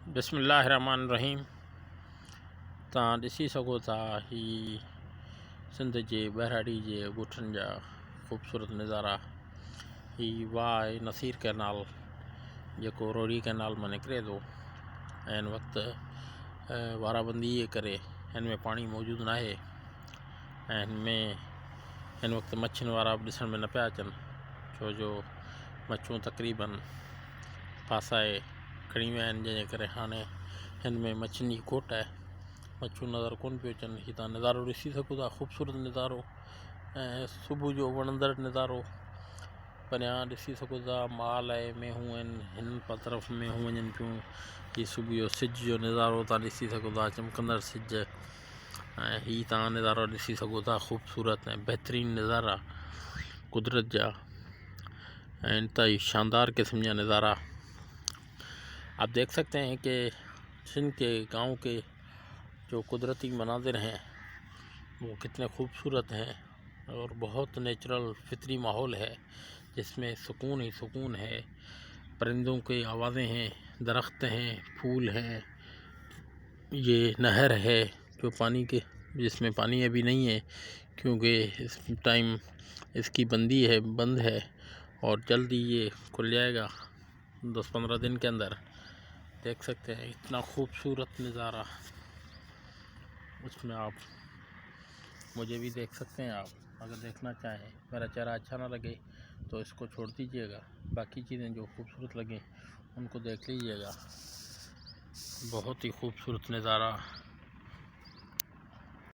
बिस्मिल्लाहिर्रहमानिर्रहीम। तव्हां ॾिसी सघो था ही सिंध जे ॿहिराड़ी जे ॻोठनि जा ख़ूबसूरत नज़ारा। ही वाह आहे नसीर कैनाल जेको रोड़ी कैनाल मां निकिरे थो ऐं हिन वक़्तु वाराबंदी जे करे हिन में पाणी मौजूदु न आहे ऐं हिन वक़्तु मच्छियुनि वारा बि ॾिसण में न पिया अचनि, छो जो मच्छियूं तक़रीबन फासाए खणी विया आहिनि, जंहिंजे करे हाणे हिन में मच्छियुनि जी खोट आहे। मच्छियूं नज़र कोन पियूं अचनि। ही तव्हां नज़ारो ॾिसी सघो था, ख़ूबसूरत नज़ारो ऐं सुबुह जो वणंदड़ नज़ारो। परियां ॾिसी सघो था माल आहे, मेहूं आहिनि, हिन तरफ़ मेहूं वञनि पियूं। हीअ सुबुह जो सिज जो नज़ारो तव्हां ॾिसी सघो था, चमकंदड़ सिज। ऐं हीअ तव्हां नज़ारो ॾिसी सघो था, ख़ूबसूरत ऐं बहितरीनु नज़ारा कुदरत जा ऐं इंतहाई शानदार किस्म जा नज़ारा। आप देख सकते हैं कि सिंध के गाँव के जो कुदरती मनाज़िर हैं वो कितने खूबसूरत हैं और बहुत नेचुरल फितरी माहौल है जिसमें सुकून ही सुकून है। परिंदों की आवाज़ें हैं, दरख्त हैं, फूल हैं, ये नहर है जो पानी के जिसमें पानी अभी नहीं है क्योंकि इस टाइम इसकी बंद है और जल्दी ये खुल जाएगा 10-15 दिन के अंदर। देख सकते हैं इतना खूबसूरत नज़ारा, उसमें आप मुझे भी देख सकते हैं। आप अगर देखना चाहें, मेरा चेहरा अच्छा ना लगे तो इसको छोड़ दीजिएगा, बाकी चीज़ें जो खूबसूरत लगें उनको देख लीजिएगा। बहुत ही खूबसूरत नज़ारा।